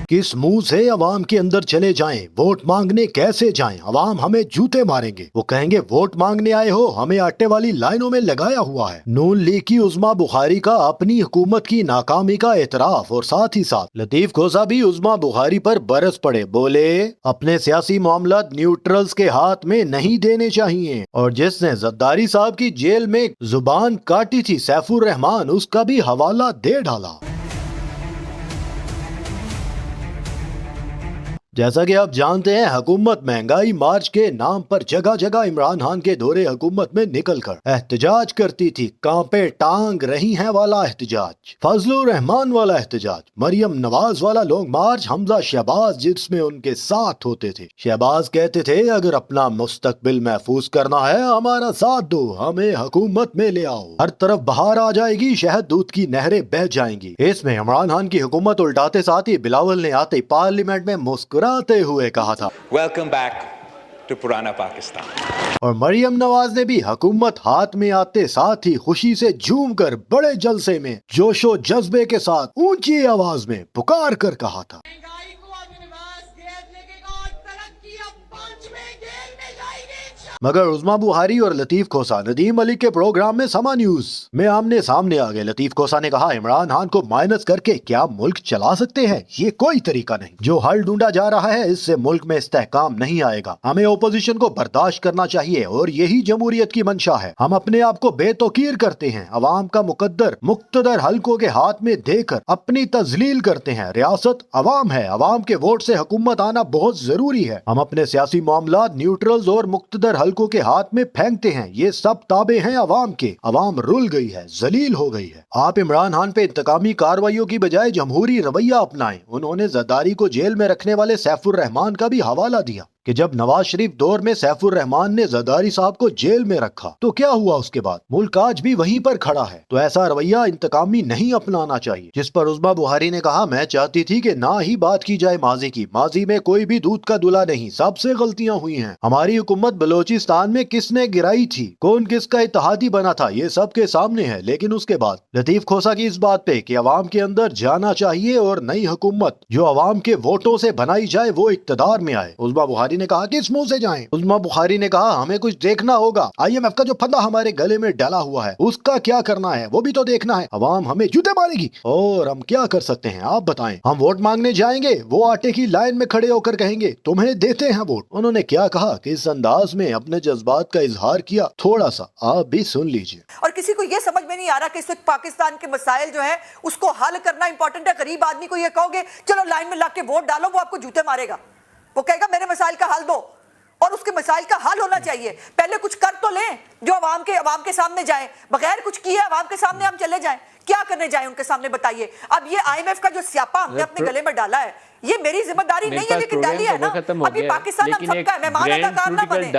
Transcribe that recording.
किस मुंह से अवाम के अंदर चले जाएं, वोट मांगने कैसे जाएं, अवाम हमें जूते मारेंगे। वो कहेंगे वोट मांगने आए हो, हमें आटे वाली लाइनों में लगाया हुआ है। नून लीग की उज़्मा बुखारी का अपनी हुकूमत की नाकामी का एतराफ और साथ ही साथ लतीफ खोसा भी उज़्मा बुखारी पर बरस पड़े। बोले अपने सियासी मामलात न्यूट्रल्स के हाथ में नहीं देने चाहिए। और जिसने जद्दारी साहब की जेल में जुबान काटी थी सैफुर रहमान, उसका भी हवाला दे डाला। जैसा कि आप जानते हैं, हुकूमत महंगाई मार्च के नाम पर जगह जगह इमरान खान के दौरे हुकूमत में निकलकर एहतजाज करती थी। कांपे टांग रही हैं वाला एहतजाज, फजलुर रहमान वाला एहतजाज, मरियम नवाज वाला लॉन्ग मार्च, हमजा शहबाज जिसमें उनके साथ होते थे। शहबाज कहते थे अगर अपना मुस्तकबिल महफूज करना है हमारा साथ दो, हमें हुकूमत में ले आओ, हर तरफ बहार आ जाएगी, शहद दूध की नहरें बह जाएंगी। इसमें इमरान खान की हुकूमत उल्टाते साथ ही बिलावल ने आते पार्लियामेंट में मुस्कुराते हुए कहा था वेलकम बैक टू पुराना पाकिस्तान। और मरियम नवाज ने भी हुकूमत हाथ में आते साथ ही खुशी से झूम कर बड़े जलसे में जोशो जज्बे के साथ ऊंची आवाज में पुकार कर कहा था मगर उज़्मा बुखारी और लतीफ खोसा नदीम मलिक के प्रोग्राम में समा न्यूज में आमने सामने आ गए। लतीफ खोसा ने कहा इमरान खान को माइनस करके क्या मुल्क चला सकते हैं, ये कोई तरीका नहीं। जो हल ढूंढा जा रहा है इससे मुल्क में इस्तेहकाम नहीं आएगा। हमें ओपोजिशन को बर्दाश्त करना चाहिए और यही जमहूरियत की मंशा है। हम अपने आप को बेतौकीर करते हैं, अवाम का मुकद्दर मुक्तदर हल्कों के हाथ में देकर अपनी तजलील करते हैं। रियासत अवाम है, अवाम के वोट से हुकूमत आना बहुत जरूरी है। हम अपने सियासी मामलात न्यूट्रल्स और मुक्तदर हल्कों के हाथ में फेंकते हैं, ये सब ताबे हैं अवाम के। अवाम रुल गई है, जलील हो गई है। आप इमरान खान पे इंतकामी कार्रवाइयों की बजाय जमहूरी रवैया अपनाएं। उन्होंने जरदारी को जेल में रखने वाले सैफुर रहमान का भी हवाला दिया कि जब नवाज शरीफ दौर में सैफुर रहमान ने जरदारी साहब को जेल में रखा तो क्या हुआ उसके बाद, मुल्क आज भी वहीं पर खड़ा है। तो ऐसा रवैया इंतकामी नहीं अपनाना चाहिए। जिस पर उज़्मा बुखारी ने कहा मैं चाहती थी कि ना ही बात की जाए माजी की, माजी में कोई भी दूध का दूल्हा नहीं, सबसे गलतियां हुई हैं। हमारी हुकूमत बलोचिस्तान में किसने गिराई थी, कौन किसका इत्तेहादी बना था, ये सबके सामने है। लेकिन उसके बाद लतीफ खोसा की इस बात पे कि अवाम के अंदर जाना चाहिए और नई हुकूमत जो अवाम के वोटों से बनाई जाए वो इक्तदार में आए। उज़्मा बुखारी ने कहा किस मुंह से जाएं? उज़्मा बुखारी ने कहा हमें कुछ देखना होगा। IMF का जो फंदा हमारे गले में डाला हुआ है उसका क्या करना है वो भी तो देखना है। अवाम हमें जूते मारेगी और हम क्या कर सकते हैं आप बताएं। हम वोट मांगने जाएंगे, वो आटे की लाइन में खड़े होकर कहेंगे तुम्हें देते हैं वोट। उन्होंने क्या कहा, किस अंदाज में अपने जज्बात का इजहार किया, थोड़ा सा आप भी सुन लीजिए। और किसी को ये समझ में नहीं आ रहा कि इस वक्त पाकिस्तान के मसाइल जो है उसको हल करना इंपॉर्टेंट है। गरीब आदमी को ये कहोगे चलो लाइन में लग के वोट डालो, वो आपको जूते मारेगा। वो कहेगा मेरे मसाइल का हल दो, और उसके मसाइल का हल होना चाहिए। पहले कुछ कर तो लें जो अवाम के सामने जाए। बगैर कुछ किए अवाम के सामने हम चले जाएं, क्या करने जाएं उनके सामने बताइए। अब ये IMF का जो स्यापा हमने अपने गले में डाला है ये मेरी जिम्मेदारी नहीं है, लेकिन डाली है ना। अभी पाकिस्तान हम सबका है, मेहमान अता कार ना बने।